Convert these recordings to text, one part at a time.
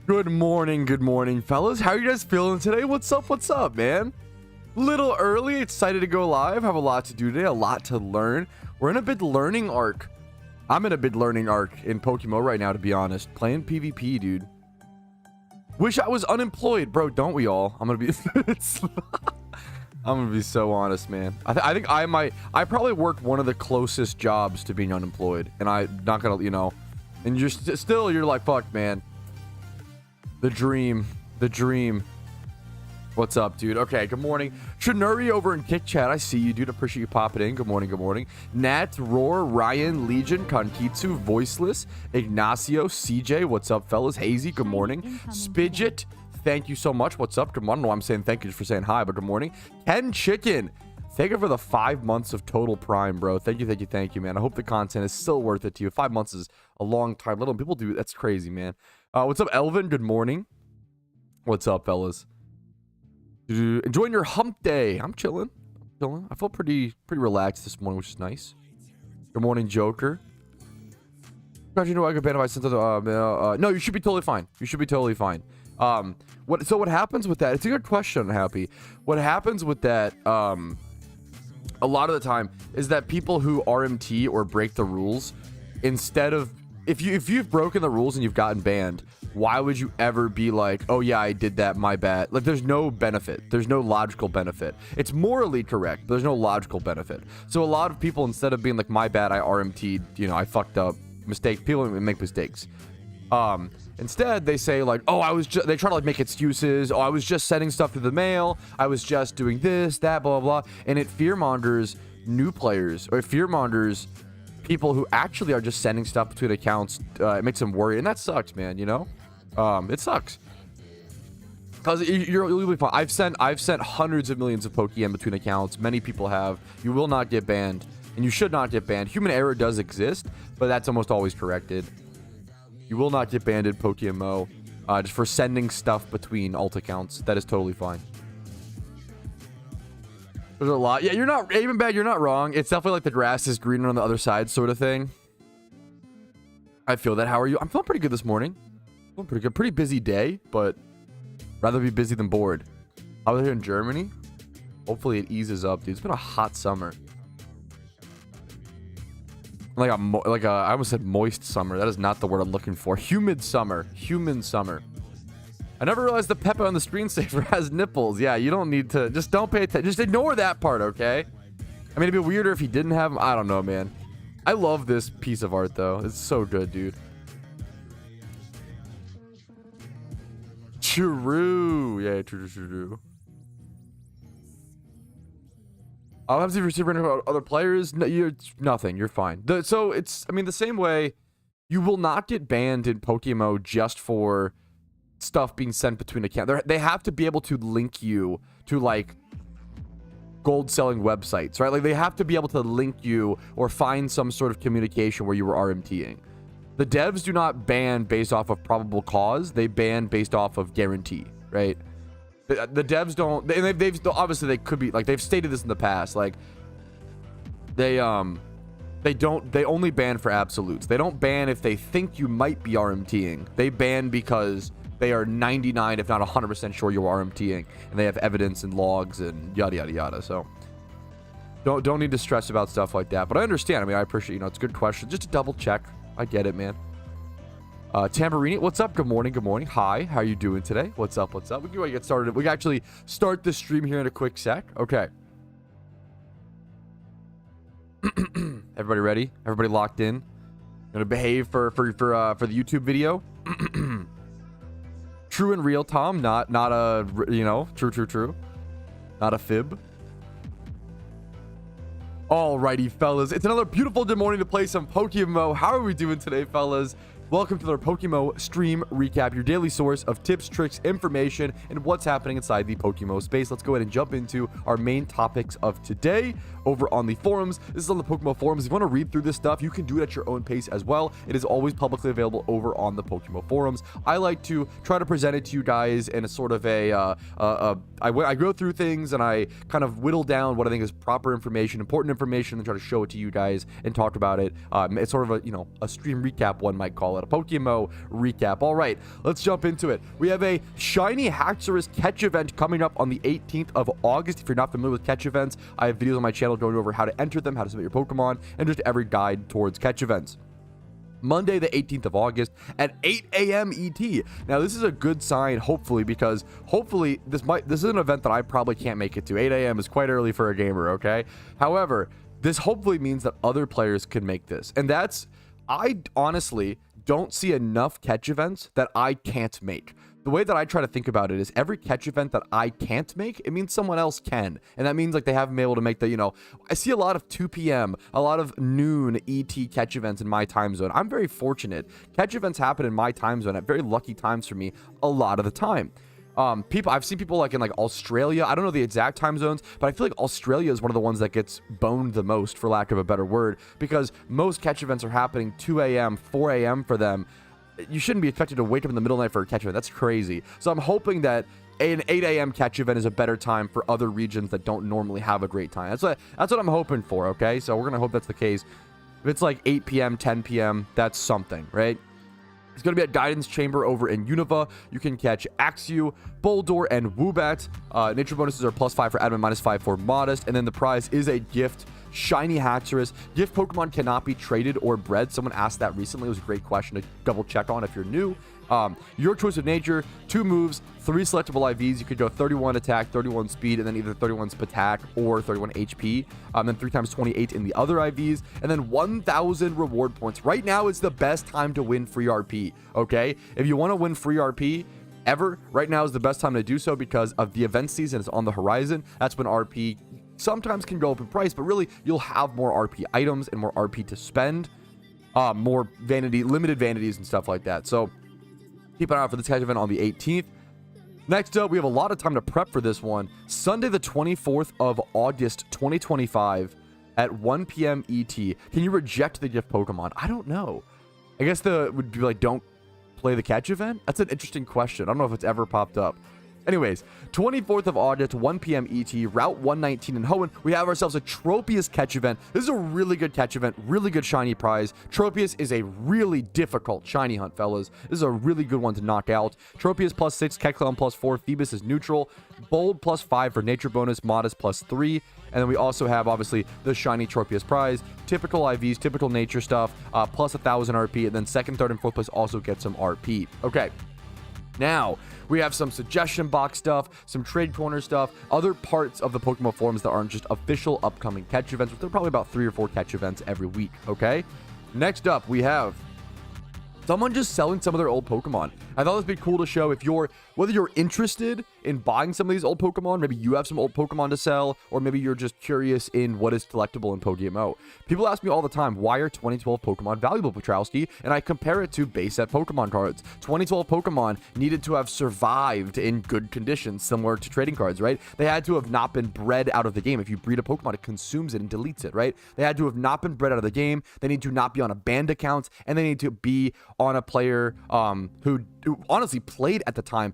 Good morning, fellas. How are you guys feeling today? What's up, man? Little early, excited to go live. Have a lot to do today, a lot to learn. We're in a big learning arc. I'm in a big learning arc in PokeMMO right now, to be honest. Playing PvP, dude. Wish I was unemployed, bro. Don't we all? I'm gonna be I'm gonna be so honest, man. I think I probably work one of the closest jobs to being unemployed, and I'm not gonna, you know, and you're still, you're like, fuck, man. The dream. What's up, dude? Okay, good morning. Shinuri over in Kick Chat. I see you, dude. Appreciate you popping in. Good morning. Nat, Roar, Ryan, Legion, Konkitsu, Voiceless, Ignacio, CJ. What's up, fellas? Hazy, good morning. Spidget, thank you so much. What's up? Good morning. I don't know why I'm saying thank you for saying hi, but good morning. Ken Chicken, thank you for the 5 months of total prime, bro. Thank you, man. I hope the content is still worth it to you. 5 months is a long time. Little people do. That's crazy, man. What's up, Elvin? Good morning. What's up, fellas? Enjoying your hump day. I'm chilling. I feel pretty relaxed this morning, which is nice. Good morning, Joker. You know I could ban if I sent no, you should be totally fine. What happens with that? It's a good question, Happy. What happens with that a lot of the time is that people who RMT or break the rules, instead of if you've broken the rules and you've gotten banned, why would you ever be like, oh yeah, I did that, my bad? Like, there's no benefit. There's no logical benefit. It's morally correct, but there's no logical benefit. So a lot of people, instead of being like, my bad, I RMT'd, you know, I fucked up, mistake. People make mistakes. Instead, they say like, oh, they try to like make excuses. Oh, I was just sending stuff through the mail. I was just doing this, that, blah, blah, blah. And it fearmongers new players, or it fearmongers people who actually are just sending stuff between accounts. It makes them worry, and that sucks, man, you know? It sucks. Because you'll be fine. I've sent hundreds of millions of Pokeyen between accounts. Many people have. You will not get banned, and you should not get banned. Human error does exist, but that's almost always corrected. You will not get banned in PokeMMO just for sending stuff between alt accounts. That is totally fine. There's a lot. Yeah, you're not even bad. You're not wrong. It's definitely like the grass is greener on the other side sort of thing. I feel that. How are you? I'm feeling pretty good this morning. Feeling pretty good. Pretty busy day, but rather be busy than bored. Out here in Germany, hopefully it eases up, dude. It's been a hot summer. I almost said moist summer. That is not the word I'm looking for. Humid summer. I never realized the Peppa on the screensaver has nipples. Yeah, you don't need to. Just don't pay attention. Just ignore that part, okay? I mean, it'd be weirder if he didn't have them. I don't know, man. I love this piece of art, though. It's so good, dude. True. Yeah, true. I'll have to receive about other players. No, nothing. You're fine. So it's, I mean, the same way you will not get banned in PokeMMO just for stuff being sent between accounts. They have to be able to link you to like gold selling websites, right? Like they have to be able to link you or find some sort of communication where you were RMTing. The devs do not ban based off of probable cause. They ban based off of guarantee, right? The devs don't. They've obviously they could be like they've stated this in the past. Like they only ban for absolutes. They don't ban if they think you might be RMTing. They ban because they are 99, if not 100% sure you're RMTing, and they have evidence and logs and yada yada yada. So don't need to stress about stuff like that. But I understand. I mean, I appreciate, you know, it's a good question. Just to double check. I get it, man. Tamburini, what's up? Good morning. Hi, how are you doing today? What's up? We can get started. We can actually start the stream here in a quick sec. Okay. Everybody ready? Everybody locked in? Gonna behave for the YouTube video. True and real, Tom. Not a, you know, true. Not a fib. Alrighty, fellas. It's another beautiful good morning to play some PokeMMO. How are we doing today, fellas? Welcome to their PokeMMO stream recap, your daily source of tips, tricks, information, and what's happening inside the PokeMMO space. Let's go ahead and jump into our main topics of today over on the forums. This is on the PokeMMO forums. If you want to read through this stuff, you can do it at your own pace as well. It is always publicly available over on the PokeMMO forums. I like to try to present it to you guys in a sort of I go through things and I kind of whittle down what I think is proper information, important information, and try to show it to you guys and talk about it. It's sort of a stream recap, one might call it, a PokeMMO recap. All right, let's jump into it. We have a shiny Haxorus catch event coming up on the 18th of August. If you're not familiar with catch events, I have videos on my channel going over how to enter them, how to submit your Pokemon, and just every guide towards catch events. Monday, the 18th of August at 8 a.m. ET. Now, this is a good sign, hopefully, because hopefully this is an event that I probably can't make it to. 8 a.m. is quite early for a gamer, okay? However, this hopefully means that other players can make this. And I honestly don't see enough catch events that I can't make. The way that I try to think about it is every catch event that I can't make, it means someone else can. And that means like they haven't been able to make the, I see a lot of 2 p.m., a lot of noon ET catch events in my time zone. I'm very fortunate. Catch events happen in my time zone at very lucky times for me a lot of the time. I've seen people like in like Australia. I don't know the exact time zones, but I feel like Australia is one of the ones that gets boned the most, for lack of a better word, because most catch events are happening 2 a.m., 4 a.m. for them. You shouldn't be expected to wake up in the middle of the night for a catch event. That's crazy. So I'm hoping that an 8 a.m. catch event is a better time for other regions that don't normally have a great time. That's what I'm hoping for, okay? So we're going to hope that's the case. If it's like 8 p.m., 10 p.m., that's something, right? It's going to be at Guidance Chamber over in Unova. You can catch Axew, Boldore, and Woobat. Nature bonuses are +5 for admin, -5 for modest. And then the prize is a gift, shiny Haxorus. Gift Pokemon cannot be traded or bred. Someone asked that recently. It was a great question to double check on if you're new. Your choice of nature, 2 moves, 3 selectable IVs. You could go 31 attack, 31 speed, and then either 31 attack or 31 HP. Then 3 times 28 in the other IVs, and then 1,000 reward points. Right now is the best time to win free RP, okay? If you want to win free RP ever, right now is the best time to do so because of the event season is on the horizon. That's when RP sometimes can go up in price, but really you'll have more RP items and more RP to spend, more limited vanities and stuff like that. So keep an eye out for this catch event on the 18th. Next up, we have a lot of time to prep for this one. Sunday, the 24th of August, 2025 at 1 p.m. ET. Can you reject the gift Pokemon? I don't know. I guess would be like, don't play the catch event? That's an interesting question. I don't know if it's ever popped up. Anyways, 24th of August, 1 p.m. ET, Route 119 in Hoenn, we have ourselves a Tropius catch event. This is a really good catch event, really good shiny prize. Tropius is a really difficult shiny hunt, fellas. This is a really good one to knock out. Tropius +6, Kecleon +4, Phoebus is neutral, Bold +5 for nature bonus, Modest +3, and then we also have, obviously, the shiny Tropius prize. Typical IVs, typical nature stuff, plus 1,000 RP, and then second, third, and fourth place also get some RP. Okay. Now, we have some suggestion box stuff, some trade corner stuff, other parts of the PokeMMO forums that aren't just official upcoming catch events, but they're probably about 3 or 4 catch events every week, okay? Next up, we have someone just selling some of their old Pokemon. I thought this would be cool to show whether you're interested in buying some of these old Pokemon, maybe you have some old Pokemon to sell, or maybe you're just curious in what is collectible in PokeMMO. People ask me all the time, why are 2012 Pokemon valuable, Patrouski? And I compare it to base set Pokemon cards. 2012 Pokemon needed to have survived in good conditions, similar to trading cards, right? They had to have not been bred out of the game. If you breed a Pokemon, it consumes it and deletes it, right? They had to have not been bred out of the game. They need to not be on a banned account, and they need to be on a player who honestly played at the time.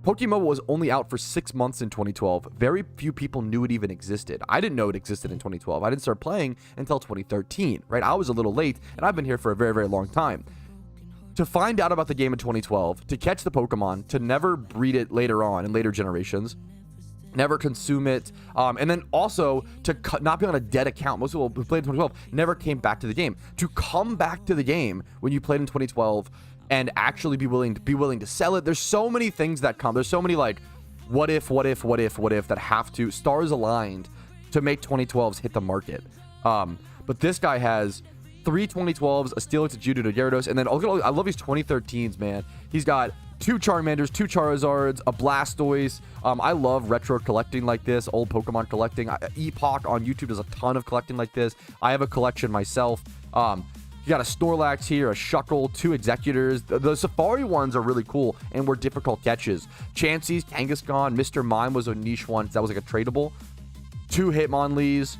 PokeMMO was only out for 6 months in 2012. Very few people knew it even existed. I didn't know it existed in 2012. I didn't start playing until 2013, right? I was a little late, and I've been here for a very, very long time. To find out about the game in 2012, to catch the Pokemon, to never breed it later on in later generations, never consume it, and then also to not be on a dead account. Most people who played in 2012 never came back to the game. To come back to the game when you played in 2012 and actually be willing to sell it. There's so many things that come. There's so many like what if that have to stars aligned to make 2012s hit the market. But this guy has 3 2012s, a Steelix, a Geodude, a Gyarados, and then I love these 2013s, man. He's got 2 Charmanders, 2 Charizards, a Blastoise. I love retro collecting like this, old Pokemon collecting. Epoch on YouTube does a ton of collecting like this. I have a collection myself. You got a Snorlax here, a Shuckle, 2 Executors. The Safari ones are really cool and were difficult catches. Chansey's, Kangaskhan, Mr. Mime was a niche one. That was like a tradable. 2 Hitmonlees.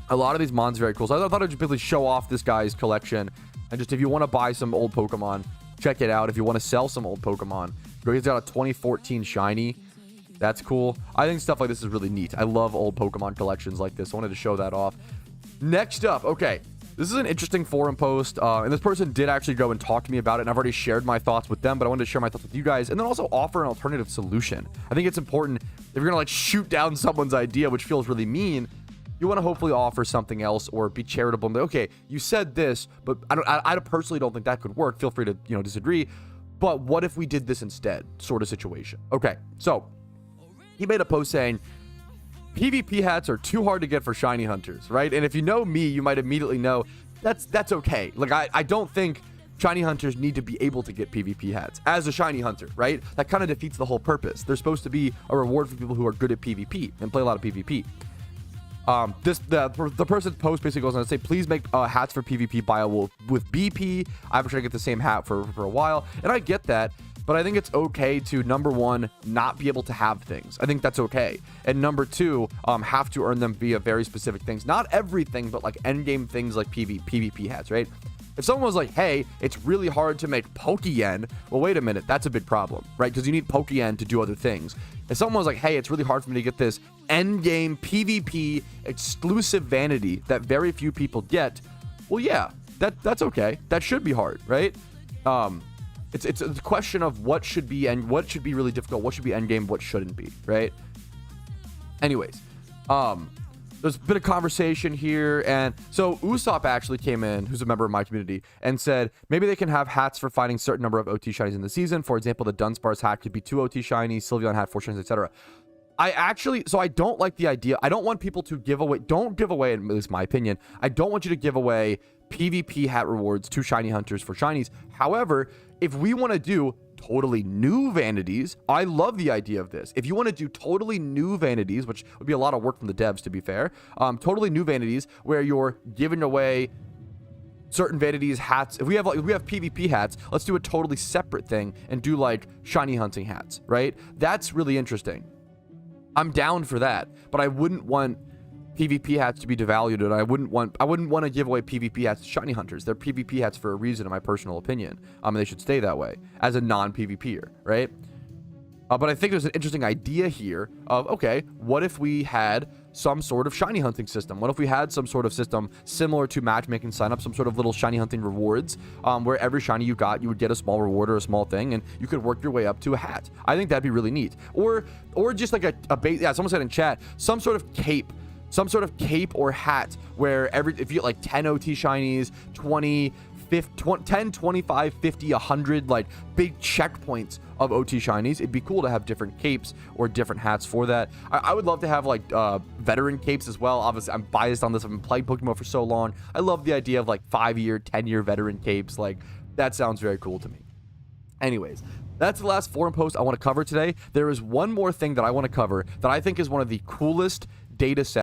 A lot of these mons are very cool. So I thought I'd just basically show off this guy's collection. And just if you want to buy some old Pokemon, check it out. If you want to sell some old Pokemon, he's got a 2014 shiny. That's cool. I think stuff like this is really neat. I love old Pokemon collections like this. I wanted to show that off. Next up, okay. This is an interesting forum post, and this person did actually go and talk to me about it, and I've already shared my thoughts with them, but I wanted to share my thoughts with you guys, and then also offer an alternative solution. I think it's important, if you're gonna like shoot down someone's idea, which feels really mean, you want to hopefully offer something else or be charitable and be, okay, you said this, but I personally don't think that could work. Feel free to, you know, disagree, but what if we did this instead, sort of situation. Okay, so he made a post saying, PvP hats are too hard to get for shiny hunters, right? And if you know me, you might immediately know that's okay. Like, I don't think shiny hunters need to be able to get PvP hats as a shiny hunter, right? That kind of defeats the whole purpose. There's supposed to be a reward for people who are good at PvP and play a lot of PvP. The person's post basically goes on to say, please make hats for PvP bio with BP. I've been trying to get the same hat for a while, and I get that. But I think it's okay to, number one, not be able to have things. I think that's okay. And number two, have to earn them via very specific things. Not everything, but like endgame things like PvP hats, right? If someone was like, hey, it's really hard to make Pokeyen, well, wait a minute, that's a big problem, right? Because you need Pokeyen to do other things. If someone was like, hey, it's really hard for me to get this endgame PvP exclusive vanity that very few people get, well, yeah, that's okay. That should be hard, right? It's a question of what should be and what should be really difficult, what should be endgame, what shouldn't be, right? Anyways, there's a bit of conversation here, and so Usopp actually came in, who's a member of my community, and said maybe they can have hats for finding certain number of OT shinies in the season. For example, the Dunsparce hat could be 2 OT shinies, Sylveon hat 4 shinies, etc. So I don't like the idea. I don't want people to don't give away, at least my opinion, I don't want you to give away PvP hat rewards to shiny hunters for shinies. However, if we want to do totally new vanities, I love the idea of this. If you want to do totally new vanities, which would be a lot of work from the devs, to be fair, totally new vanities where you're giving away certain vanities hats. If we have PvP hats, let's do a totally separate thing and do like shiny hunting hats, right? That's really interesting. I'm down for that, but I wouldn't want PvP hats to be devalued, and I wouldn't want to give away PvP hats to shiny hunters. They're PvP hats for a reason, in my personal opinion. And they should stay that way as a non-PvPer, right? But I think there's an interesting idea here of, okay, what if we had some sort of shiny hunting system? What if we had some sort of system similar to matchmaking sign up, some sort of little shiny hunting rewards, where every shiny you got, you would get a small reward or a small thing, and you could work your way up to a hat. I think that'd be really neat. Or just like a base, yeah, someone said in chat, some sort of cape or hat where if you get like 10 OT shinies, 20, 10, 25, 50, 100, like big checkpoints of OT shinies, it'd be cool to have different capes or different hats for that. I would love to have like veteran capes as well. Obviously, I'm biased on this. I've been playing Pokemon for so long. I love the idea of like 5-year, 10-year veteran capes. Like, that sounds very cool to me. Anyways, that's the last forum post I want to cover today. There is one more thing that I want to cover that I think is one of the coolest data sets